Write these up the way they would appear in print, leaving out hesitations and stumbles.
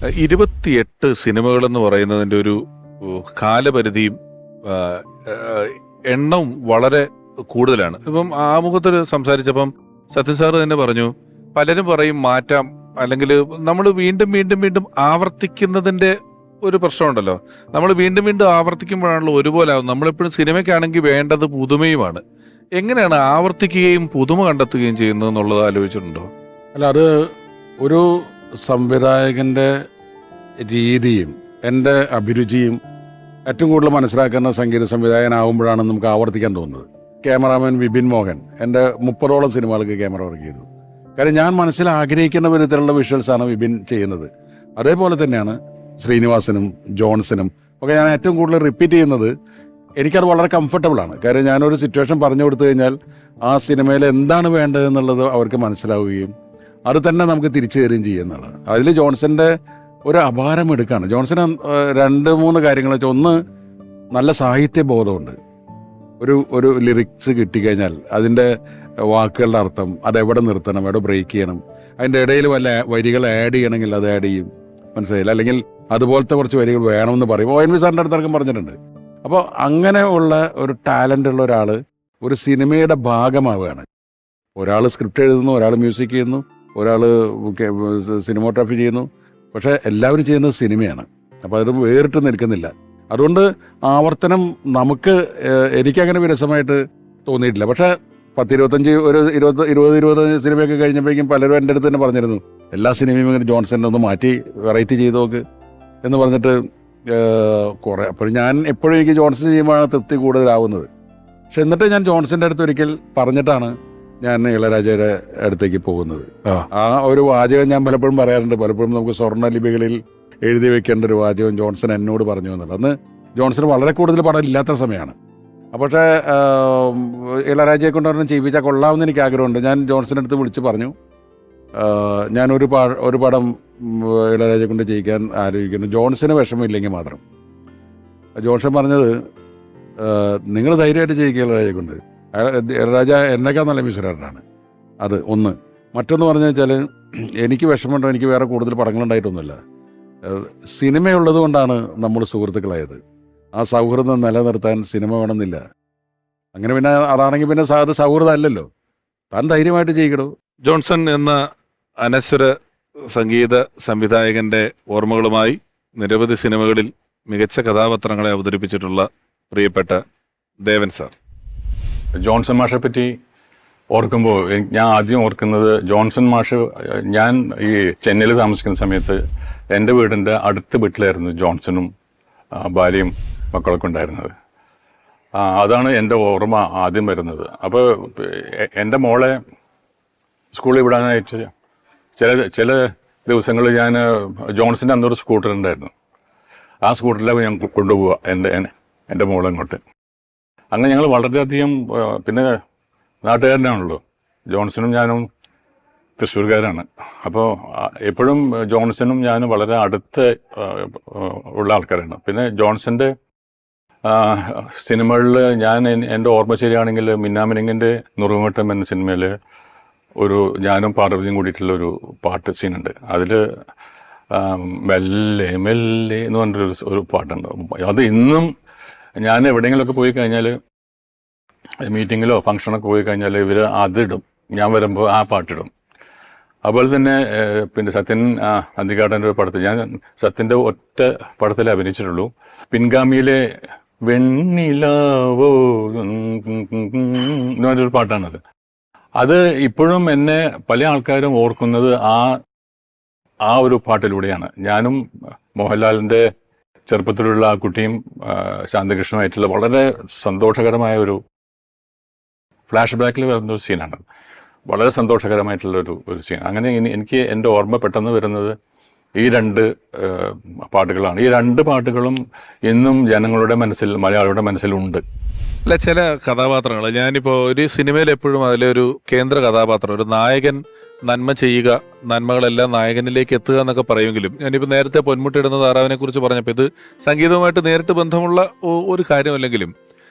28 സിനിമകളെന്ന് പറയുന്നതിൻ്റെ ഒരു കാലപരിധിയും ആ, ആ, എണ്ണവും വളരെ കൂടുതലാണ്. ഇപ്പം ആമുഖത്തിൽ സംസാരിച്ചപ്പം സത്യൻ സാറ് തന്നെ പറഞ്ഞു, പലരും പറയും മാറ്റാം, അല്ലെങ്കിൽ നമ്മൾ വീണ്ടും വീണ്ടും വീണ്ടും ആവർത്തിക്കുന്നതിൻ്റെ ഒരു പ്രശ്നമുണ്ടല്ലോ. നമ്മൾ വീണ്ടും വീണ്ടും ആവർത്തിക്കുമ്പോഴാണല്ലോ ഒരുപോലെ ആവും. നമ്മളെപ്പോഴും സിനിമയ്ക്കാണെങ്കിൽ വേണ്ടത് പുതുമയുമാണ്. എങ്ങനെയാണ് ആവർത്തിക്കുകയും പുതുമ കണ്ടെത്തുകയും ചെയ്യുന്നത് എന്നുള്ളത് ആലോചിച്ചിട്ടുണ്ടോ? അല്ല, അത് ഒരു സംവിധായകൻ്റെ രീതിയും എൻ്റെ അഭിരുചിയും ഏറ്റവും കൂടുതൽ മനസ്സിലാക്കുന്ന സംഗീത സംവിധായകനാകുമ്പോഴാണ് നമുക്ക് ആവർത്തിക്കാൻ തോന്നുന്നത്. ക്യാമറാമാൻ വിപിൻ മോഹൻ എൻ്റെ 30ഓളം സിനിമകൾക്ക് ക്യാമറ വർക്ക് ചെയ്തു. കാര്യം ഞാൻ മനസ്സിൽ ആഗ്രഹിക്കുന്ന വിധത്തിലുള്ള വിഷ്വൽസാണ് വിപിൻ ചെയ്യുന്നത്. അതേപോലെ തന്നെയാണ് ശ്രീനിവാസനും ജോൺസനും ഒക്കെ ഞാൻ ഏറ്റവും കൂടുതൽ റിപ്പീറ്റ് ചെയ്യുന്നത്. എനിക്കത് വളരെ കംഫർട്ടബിളാണ്. കാര്യം ഞാനൊരു സിറ്റുവേഷൻ പറഞ്ഞു കൊടുത്തു കഴിഞ്ഞാൽ ആ സിനിമയിൽ എന്താണ് വേണ്ടതെന്നുള്ളത് അവർക്ക് മനസ്സിലാവുകയും അത് തന്നെ നമുക്ക് തിരിച്ചു തരികയും ചെയ്യുന്നതാണ്. അതിൽ ജോൺസന്റെ ഒരു അപാരം എടുക്കാണ്. ജോൺസന് 2-3 കാര്യങ്ങൾ വെച്ചാൽ, ഒന്ന്, നല്ല സാഹിത്യബോധമുണ്ട്. ഒരു ലിറിക്സ് കിട്ടിക്കഴിഞ്ഞാൽ അതിൻ്റെ വാക്കുകളുടെ അർത്ഥം, അതെവിടെ നിർത്തണം, എവിടെ ബ്രേക്ക് ചെയ്യണം, അതിൻ്റെ ഇടയിൽ വല്ല വരികൾ ആഡ് ചെയ്യണമെങ്കിൽ അത് ആഡ് ചെയ്യും, മനസ്സിലായില്ല. അല്ലെങ്കിൽ അതുപോലത്തെ കുറച്ച് വരികൾ വേണമെന്ന് പറയും. ONV സാറിൻ്റെ അടുത്തടക്കം പറഞ്ഞിട്ടുണ്ട്. അപ്പോൾ അങ്ങനെ ഉള്ള ഒരു ടാലൻ്റ് ഉള്ള ഒരാൾ ഒരു സിനിമയുടെ ഭാഗമാവുകയാണ്. ഒരാൾ സ്ക്രിപ്റ്റ് എഴുതുന്നു, ഒരാൾ മ്യൂസിക് ചെയ്യുന്നു, ഒരാൾ സിനിമോഗ്രാഫി ചെയ്യുന്നു. പക്ഷേ എല്ലാവരും ചെയ്യുന്നത് സിനിമയാണ്. അപ്പോൾ അത് വേറിട്ട് നിൽക്കുന്നില്ല. അതുകൊണ്ട് ആവർത്തനം എനിക്കങ്ങനെ വിരസമായിട്ട് തോന്നിയിട്ടില്ല. പക്ഷേ 10-25 ഒരു 20 സിനിമയൊക്കെ കഴിഞ്ഞപ്പോഴേക്കും പലരും എൻ്റെ അടുത്ത് തന്നെ പറഞ്ഞിരുന്നു, എല്ലാ സിനിമയും ഇങ്ങനെ ജോൺസനെ ഒന്ന് മാറ്റി വെറൈറ്റി ചെയ്ത് നോക്ക് എന്ന് പറഞ്ഞിട്ട് കുറേ. അപ്പോൾ ഞാൻ എപ്പോഴും എനിക്ക് ജോൺസൺ ചെയ്യുമ്പോഴാണ് തൃപ്തി കൂടുതലാവുന്നത്. പക്ഷെ എന്നിട്ട് ഞാൻ ജോൺസൻ്റെ അടുത്ത് ഒരിക്കൽ പറഞ്ഞിട്ടാണ് ഞാൻ ഇളയരാജയുടെ അടുത്തേക്ക് പോകുന്നത്. ആ ഒരു വാചകം ഞാൻ പലപ്പോഴും പറയാറുണ്ട്. പലപ്പോഴും നമുക്ക് സ്വർണ്ണ ലിപികളിൽ എഴുതി വെക്കേണ്ട ഒരു വാചകം ജോൺസൺ എന്നോട് പറഞ്ഞു എന്നുള്ളത്. അന്ന് ജോൺസൺ വളരെ കൂടുതൽ പടം ഇല്ലാത്ത സമയമാണ്. പക്ഷേ ഇളയരാജയെ കൊണ്ട് പറഞ്ഞ് ചെയ്യിപ്പിച്ചാൽ കൊള്ളാമെന്ന് എനിക്ക് ആഗ്രഹമുണ്ട്. ഞാൻ ജോൺസൻ്റെ അടുത്ത് വിളിച്ച് പറഞ്ഞു, ഞാനൊരു പടം ഇളയരാജയെ കൊണ്ട് ചെയ്യിക്കാൻ ആലോചിക്കുന്നു, ജോൺസന് വിഷമമില്ലെങ്കിൽ മാത്രം. ജോൺസൺ പറഞ്ഞത്, നിങ്ങൾ ധൈര്യമായിട്ട് ചെയ്യിക്കുക ഇളയരാജയെ കൊണ്ട്. ഇളയരാജ എന്നേക്കാൾ നല്ല മ്യൂസിക്കാരനാണ്. അത് ഒന്ന്. മറ്റൊന്ന് പറഞ്ഞു വെച്ചാൽ, എനിക്ക് വിഷമമുണ്ടോ, എനിക്ക് വേറെ കൂടുതൽ പടങ്ങളുണ്ടായിട്ടൊന്നുമില്ല. സിനിമയുള്ളത് കൊണ്ടാണ് നമ്മൾ സുഹൃത്തുക്കളായത്. ആ സൗഹൃദം നിലനിർത്താൻ സിനിമ വേണമെന്നില്ല. അങ്ങനെ പിന്നെ അതാണെങ്കിൽ പിന്നെ അത് സൗഹൃദം അല്ലല്ലോ. താൻ ധൈര്യമായിട്ട് ചെയ്യിക്കടോ. ജോൺസൺ എന്ന അനശ്വര സംഗീത സംവിധായകന്റെ ഓർമ്മകളുമായി നിരവധി സിനിമകളിൽ മികച്ച കഥാപാത്രങ്ങളെ അവതരിപ്പിച്ചിട്ടുള്ള പ്രിയപ്പെട്ട ദേവൻ സാർ. ജോൺസൺ മാഷെ പറ്റി ഓർക്കുമ്പോൾ ഞാൻ ആദ്യം ഓർക്കുന്നത്, ജോൺസൺ മാഷ്, ഞാൻ ഈ ചെന്നൈയിൽ താമസിക്കുന്ന സമയത്ത് എൻ്റെ വീടിൻ്റെ അടുത്ത വീട്ടിലായിരുന്നു ജോൺസണും ഭാര്യയും മക്കളൊക്കെ ഉണ്ടായിരുന്നത്. അതാണ് എൻ്റെ ഓർമ്മ ആദ്യം വരുന്നത്. അപ്പോൾ എൻ്റെ മോളെ സ്കൂളിൽ വിടാനായിട്ട് ചില ദിവസങ്ങളിൽ ഞാൻ ജോൺസൻ്റെ അന്നൊരു സ്കൂട്ടർ ഉണ്ടായിരുന്നു. ആ സ്കൂട്ടറിലാണ് ഞാൻ കൊണ്ടുപോവുക എൻ്റെ മോളെ അങ്ങോട്ട്. അങ്ങനെ ഞങ്ങൾ വളരെയധികം, പിന്നെ നാട്ടുകാരനാണല്ലോ, ജോൺസണും ഞാനും തൃശ്ശൂർക്കാരാണ്. അപ്പോൾ എപ്പോഴും ജോൺസണും ഞാനും വളരെ അടുത്ത് ഉള്ള ആൾക്കാരാണ്. പിന്നെ ജോൺസൻ്റെ സിനിമകളിൽ എൻ്റെ ഓർമ്മ ശരിയാണെങ്കിൽ മിന്നാമിനിങ്ങിൻ്റെ നുറുങ്ങോട്ടം എന്ന സിനിമയിൽ ഞാനും പാർവതിയും കൂടിയിട്ടുള്ളൊരു പാട്ട് സീനുണ്ട്. അതിൽ മെല്ലെ മെല്ലെ എന്ന് പറഞ്ഞൊരു പാട്ടുണ്ട്. അത് ഇന്നും ഞാൻ എവിടെയെങ്കിലുമൊക്കെ പോയി കഴിഞ്ഞാൽ, മീറ്റിങ്ങിലോ ഫംഗ്ഷനൊക്കെ പോയി കഴിഞ്ഞാൽ ഇവർ അതിടും. ഞാൻ വരുമ്പോൾ ആ പാട്ടിടും. അതുപോലെ തന്നെ പിന്നെ സത്യൻ അന്തികാടൻ്റെ ഒരു പടത്തിൽ, ഞാൻ സത്യൻ്റെ ഒറ്റ പടത്തിലേ അഭിനയിച്ചിട്ടുള്ളൂ. പിൻഗാമിയിലെ വെണ്ണിലാവോ എന്ന് പറഞ്ഞൊരു പാട്ടാണത്. അത് ഇപ്പോഴും എന്നെ പല ആൾക്കാരും ഓർക്കുന്നത് ആ ഒരു പാട്ടിലൂടെയാണ്. ഞാനും മോഹൻലാലിൻ്റെ ചെറുപ്പത്തിലുള്ള ആ കുട്ടിയും ശാന്തകൃഷ്ണനുമായിട്ടുള്ള വളരെ സന്തോഷകരമായ ഒരു ഫ്ലാഷ് ബാക്കിൽ വരുന്ന ഒരു സീനാണ്. വളരെ സന്തോഷകരമായിട്ടുള്ള ഒരു സീൻ. അങ്ങനെ എനിക്ക് എൻ്റെ ഓർമ്മ പെട്ടെന്ന് വരുന്നത് ഈ 2 പാട്ടുകളാണ്. ഈ 2 പാട്ടുകളും ഇന്നും ജനങ്ങളുടെ മനസ്സിൽ, മലയാളികളുടെ മനസ്സിലുണ്ട്. അല്ല, ചില കഥാപാത്രങ്ങൾ, ഞാനിപ്പോൾ ഒരു സിനിമയിൽ എപ്പോഴും അതിലൊരു കേന്ദ്ര കഥാപാത്രം, ഒരു നായകൻ നന്മ ചെയ്യുക, നന്മകളെല്ലാം നായകനിലേക്ക് എത്തുക എന്നൊക്കെ പറയുമെങ്കിലും, ഞാനിപ്പോൾ നേരത്തെ പൊന്മുട്ടിയിടുന്ന താറാവിനെ കുറിച്ച് പറഞ്ഞപ്പോൾ ഇത് സംഗീതവുമായിട്ട് നേരിട്ട് ബന്ധമുള്ള ഒരു കാര്യമല്ലെങ്കിലും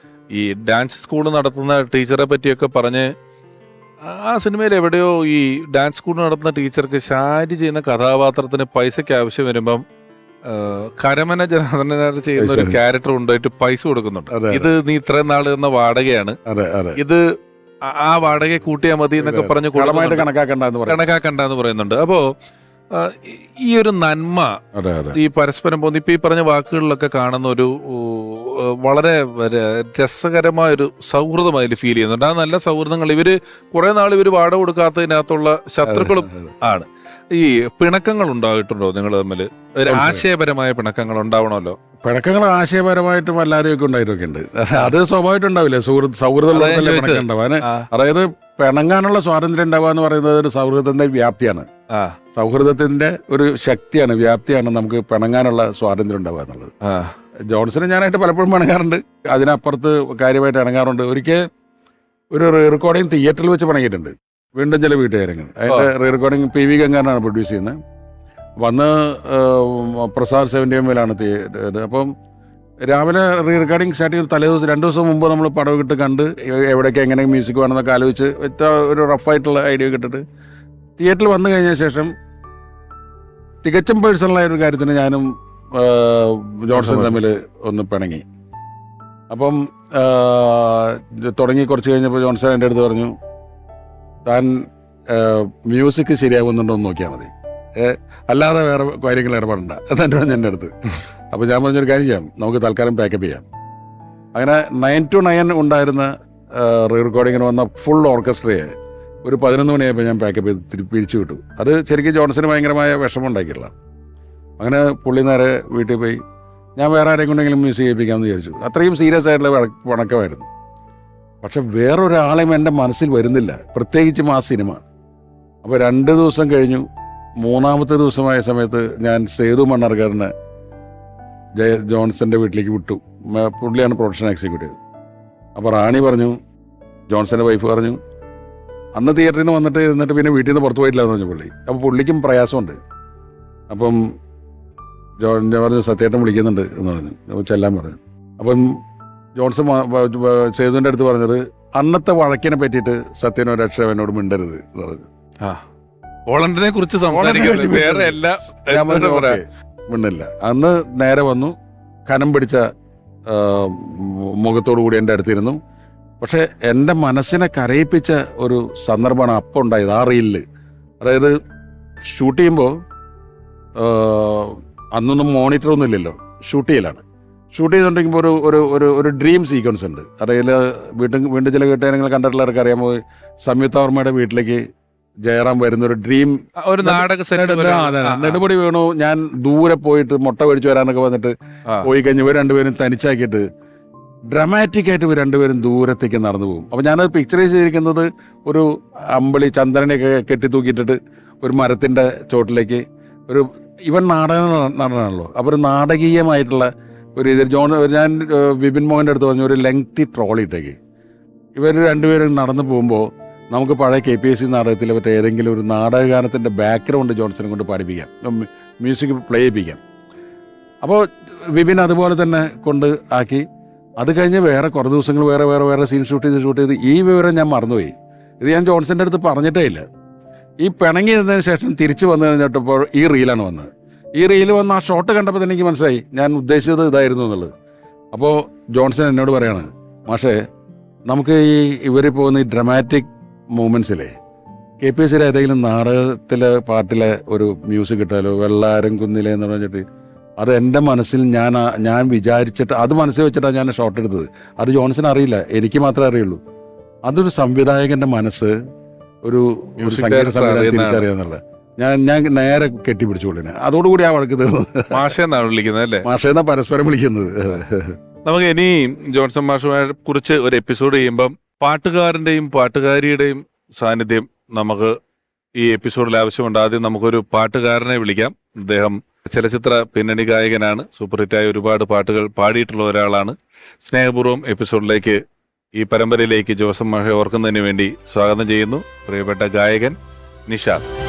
ഈ ഡാൻസ് സ്കൂൾ നടത്തുന്ന ടീച്ചറെ പറ്റിയൊക്കെ പറഞ്ഞ് ആ സിനിമയിൽ എവിടെയോ ഈ ഡാൻസ് സ്കൂൾ നടത്തുന്ന ടീച്ചർക്ക് ഷാരി ചെയ്യുന്ന കഥാപാത്രത്തിന് പൈസയ്ക്ക് ആവശ്യം വരുമ്പം കരമന ജനാർദ്ദനൻ ചെയ്യുന്ന ഒരു ക്യാരക്ടർ ഉണ്ടായിട്ട് പൈസ കൊടുക്കുന്നുണ്ട്. ഇത് നീ ഇത്രയും നാൾ എന്ന വാടകയാണ്, ഇത് ആ വാടകയെ കൂട്ടിയാൽ മതി എന്നൊക്കെ പറഞ്ഞ് കണക്കാക്കണ്ടെന്ന് പറയുന്നുണ്ട്. അപ്പോ ഈ ഒരു നന്മ ഈ പരസ്പരം പോകുന്ന ഇപ്പൊ ഈ പറഞ്ഞ വാക്കുകളിലൊക്കെ കാണുന്ന ഒരു വളരെ രസകരമായ ഒരു സൗഹൃദം അതിൽ ഫീൽ ചെയ്യുന്നുണ്ട്. ആ നല്ല സൗഹൃദങ്ങൾ ഇവര് കുറെ നാൾ ഇവര് വാടക കൊടുക്കാത്തതിനകത്തുള്ള ശത്രുക്കളും ആണ്. ഈ പിണക്കങ്ങൾ ഉണ്ടായിട്ടുണ്ടോ നിങ്ങൾ തമ്മിൽ? ഒരു ആശയപരമായ പിണക്കങ്ങൾ ഉണ്ടാവണമല്ലോ. പിണക്കങ്ങൾ ആശയപരമായിട്ടും അല്ലാതെയൊക്കെ ഉണ്ടായിട്ടൊക്കെ ഉണ്ട്. അത് സ്വാഭാവികമായിട്ടുണ്ടാവില്ലേ, സൗഹൃദം ഉണ്ടാവാൻ. അതായത് പിണങ്ങാനുള്ള സ്വാതന്ത്ര്യം ഉണ്ടാവുക എന്ന് പറയുന്നത് ഒരു സൗഹൃദത്തിന്റെ വ്യാപ്തിയാണ്. സൗഹൃദത്തിന്റെ ഒരു ശക്തിയാണ്, വ്യാപ്തിയാണ് നമുക്ക് പിണങ്ങാനുള്ള സ്വാതന്ത്ര്യം ഉണ്ടാവുക എന്നുള്ളത്. ജോൺസന് ഞാനായിട്ട് പലപ്പോഴും പിണങ്ങാറുണ്ട്, അതിനപ്പുറത്ത് കാര്യമായിട്ട് ഇണങ്ങാറുണ്ട്. ഒരിക്കൽ ഒരു റെക്കോർഡിങ് തിയേറ്ററിൽ വെച്ച് പിണങ്ങിയിട്ടുണ്ട്, വീണ്ടും ചില വീട്ടുകാരങ്ങൾ. അതിന്റെ റെക്കോർഡിങ് PV ഗംഗാനാണ് പ്രൊഡ്യൂസ് ചെയ്യുന്നത്. വന്ന് പ്രസാദ് 70 തിയേറ്റർ. അപ്പം രാവിലെ റെക്കോർഡിങ് സ്റ്റാർട്ട് ചെയ്ത് തലേദിവസം 2 ദിവസം മുമ്പ് നമ്മൾ പടം ഇട്ട് കണ്ട് എവിടേക്ക് എങ്ങനെ മ്യൂസിക് വേണമെന്നൊക്കെ ആലോചിച്ച് ഒരു റഫായിട്ടുള്ള ഐഡിയ കിട്ടിട്ട് തിയേറ്ററിൽ വന്നു കഴിഞ്ഞ ശേഷം തികച്ചും പേഴ്സണലായ ഒരു കാര്യത്തിന് ഞാനും ജോൺസൺ തമ്മിൽ ഒന്ന് പിണങ്ങി. അപ്പം തുടങ്ങി കുറച്ച് കഴിഞ്ഞപ്പോൾ ജോൺസൺ എൻ്റെ അടുത്ത് പറഞ്ഞു, താൻ മ്യൂസിക് ശരിയാകുന്നുണ്ടോ എന്ന് നോക്കിയാൽ മതി, അല്ലാതെ വേറെ കാര്യങ്ങൾ ഇടപെടണ്ട എന്നെ പറഞ്ഞു എൻ്റെ അടുത്ത്. അപ്പോൾ ഞാൻ പറഞ്ഞൊരു കാര്യം ചെയ്യാം, നമുക്ക് തൽക്കാലം പാക്കപ്പ് ചെയ്യാം. അങ്ങനെ 9 to 9 ഉണ്ടായിരുന്ന റെക്കോർഡിങ്ങിന് വന്ന ഫുൾ ഓർക്കസ്ട്രയെ ഒരു 11 മണിയായപ്പോൾ ഞാൻ പാക്കപ്പ് ചെയ്ത് പിരിച്ചു വിട്ടു. അത് ശരിക്കും ജോൺസന് ഭയങ്കരമായ വിഷമം ഉണ്ടാക്കിയില്ല. അങ്ങനെ പുള്ളി നേരെ വീട്ടിൽ പോയി ഞാൻ വേറെ ആരെയും കൊണ്ടെങ്കിലും മ്യൂസിക് ചെയ്യിപ്പിക്കാമെന്ന് വിചാരിച്ചു. അത്രയും സീരിയസ് ആയിട്ടുള്ള വണക്കമായിരുന്നു. പക്ഷെ വേറൊരാളെയും എൻ്റെ മനസ്സിൽ വരുന്നില്ല, പ്രത്യേകിച്ചും ആ സിനിമ. അപ്പോൾ 2 ദിവസം കഴിഞ്ഞു. 3-ാമത്തെ ദിവസമായ സമയത്ത് ഞാൻ സേതു മണ്ണാർക്കാരനെ ജോൺസന്റെ വീട്ടിലേക്ക് വിട്ടു. പുള്ളിയാണ് പ്രൊഡക്ഷൻ എക്സിക്യൂട്ടീവ്. അപ്പോൾ റാണി പറഞ്ഞു, ജോൺസന്റെ വൈഫ് പറഞ്ഞു, അന്ന് തിയേറ്ററിൽ നിന്ന് എന്നിട്ട് പിന്നെ വീട്ടിൽ നിന്ന് പുറത്തു പോയിട്ടില്ല എന്ന് പറഞ്ഞു പുള്ളി. അപ്പോൾ പുള്ളിക്കും പ്രയാസമുണ്ട്. അപ്പം ഞാൻ പറഞ്ഞു, സത്യേട്ടൻ വിളിക്കുന്നുണ്ട് എന്ന് പറഞ്ഞു. അപ്പോൾ ചെല്ലാൻ പറഞ്ഞു. അപ്പം ജോൺസൺ സേതുവിൻ്റെ അടുത്ത് പറഞ്ഞത്, അന്നത്തെ വഴക്കിനെ പറ്റിയിട്ട് സത്യനോ രക്ഷ എന്നോട് മിണ്ടരുത് എന്ന് പറഞ്ഞു. പോളണ്ടിനെ കുറിച്ച് മിണ്ടില്ല. അന്ന് നേരെ വന്നു, കനം പിടിച്ച മുഖത്തോടു കൂടി എൻ്റെ അടുത്തിരുന്നു. പക്ഷെ എൻ്റെ മനസ്സിനെ കരയിപ്പിച്ച ഒരു സന്ദർഭമാണ് അപ്പം ഉണ്ടായത് ആ റീലിൽ. അതായത് ഷൂട്ട് ചെയ്യുമ്പോൾ അന്നൊന്നും മോണിറ്ററൊന്നും ഇല്ലല്ലോ, ഷൂട്ട് ചെയ്തുകൊണ്ടിരിക്കുമ്പോൾ ഒരു ഡ്രീം സീക്വൻസ് ഉണ്ട്. അതായത് വീണ്ടും ചില വീട്ടുകാരങ്ങൾ കണ്ടിട്ടുള്ളവർക്ക് അറിയാമോ, സംയുക്ത വർമ്മയുടെ വീട്ടിലേക്ക് ജയറാം വരുന്നൊരു ഡ്രീം, ഒരു നാടക നെടുമുടി വീണു ഞാൻ ദൂരെ പോയിട്ട് മുട്ട മേടിച്ചു വരാനൊക്കെ വന്നിട്ട് പോയി കഴിഞ്ഞ് ഇവർ രണ്ടുപേരും തനിച്ചാക്കിയിട്ട് ഡ്രമാറ്റിക് ആയിട്ട് ഇവർ രണ്ടുപേരും ദൂരത്തേക്ക് നടന്നു പോകും. അപ്പം ഞാനത് പിക്ചറൈസ് ചെയ്തിരിക്കുന്നത് ഒരു അമ്പളി ചന്ദ്രനെയൊക്കെ കെട്ടി തൂക്കിയിട്ടിട്ട് ഒരു മരത്തിൻ്റെ ചോട്ടിലേക്ക് ഒരു ഇവൻ നടനാണല്ലോ. അപ്പോൾ ഒരു നാടകീയമായിട്ടുള്ള ഒരു ഇതിൽ ഞാൻ വിപിൻ മോഹൻ്റെ അടുത്ത് പറഞ്ഞു, ഒരു ലെങ്തി ട്രോളിയിട്ടേക്ക് ഇവർ രണ്ടുപേരും നടന്നു പോകുമ്പോൾ നമുക്ക് പഴയ KPSC നാടകത്തിൽ മറ്റേ ഏതെങ്കിലും ഒരു നാടകഗാനത്തിൻ്റെ ബാക്ക്ഗ്രൗണ്ട് ജോൺസനെ കൊണ്ട് പാടിപ്പിക്കാം, മ്യൂസിക് പ്ലേ ചെയ്യിപ്പിക്കാം. അപ്പോൾ വിപിൻ അതുപോലെ തന്നെ കൊണ്ട് ആക്കി. അത് കഴിഞ്ഞ് വേറെ കുറേ ദിവസങ്ങൾ വേറെ സീൻ ഷൂട്ട് ചെയ്ത് ഈ വിവരം ഞാൻ മറന്നുപോയി. ഇത് ഞാൻ ജോൺസൻ്റെ അടുത്ത് പറഞ്ഞിട്ടേ ഇല്ല. ഈ പിണങ്ങിയതിന് ശേഷം തിരിച്ചു വന്നു കഴിഞ്ഞിട്ടപ്പോൾ ഈ റീലാണ് വന്നത്. ഈ റീൽ വന്ന് ആ ഷോട്ട് കണ്ടപ്പോൾ തന്നെ എനിക്ക് മനസ്സിലായി ഞാൻ ഉദ്ദേശിച്ചത് ഇതായിരുന്നു എന്നുള്ളത്. അപ്പോൾ ജോൺസൺ എന്നോട് പറയാണ്, മാഷേ നമുക്ക് ഇവർ പോകുന്ന ഈ ഡ്രമാറ്റിക് മൂമെൻറ്റ്സിലെ KPSC ഏതെങ്കിലും നാടകത്തിലെ പാട്ടിലെ ഒരു മ്യൂസിക് കിട്ടാലോ, വെള്ളാരം കുന്നിലെ എന്ന് പറഞ്ഞിട്ട്, അത് എൻ്റെ മനസ്സിൽ ഞാൻ വിചാരിച്ചിട്ട് അത് മനസ്സിൽ വെച്ചിട്ടാണ് ഞാൻ ഷോട്ട് എടുത്തത്. അത് ജോൺസൺ അറിയില്ല, എനിക്ക് മാത്രമേ അറിയുള്ളൂ. അതൊരു സംവിധായകൻ്റെ മനസ്സ്, ഒരു സംഗീത സംവിധാനം തിരിച്ചറിയാന്നുള്ള ഞാൻ നേരെ കെട്ടിപ്പിടിച്ചോളിനെ. അതോടുകൂടി ആ വഴക്ക് തീർന്നു. മാഷെന്നാണ് വിളിക്കുന്നത് അല്ലേ? മാഷെന്നാ പരസ്പരം വിളിക്കുന്നത്. നമുക്ക് ഇനി ജോൺസൺ മാഷുമായി കുറിച്ച് ഒരു എപ്പിസോഡ് ചെയ്യുമ്പം പാട്ടുകാരൻ്റെയും പാട്ടുകാരിയുടെയും സാന്നിധ്യം നമുക്ക് ഈ എപ്പിസോഡിൽ ആവശ്യമുണ്ട്. ആദ്യം നമുക്കൊരു പാട്ടുകാരനെ വിളിക്കാം. അദ്ദേഹം ചലച്ചിത്ര പിന്നണി ഗായകനാണ്, സൂപ്പർ ഹിറ്റായ ഒരുപാട് പാട്ടുകൾ പാടിയിട്ടുള്ള ഒരാളാണ്. സ്നേഹപൂർവ്വം എപ്പിസോഡിലേക്ക്, ഈ പരമ്പരയിലേക്ക് ജോൺസൺ മാഷെ ഓർക്കുന്നതിന് വേണ്ടി സ്വാഗതം ചെയ്യുന്നു പ്രിയപ്പെട്ട ഗായകൻ നിഷാദ്.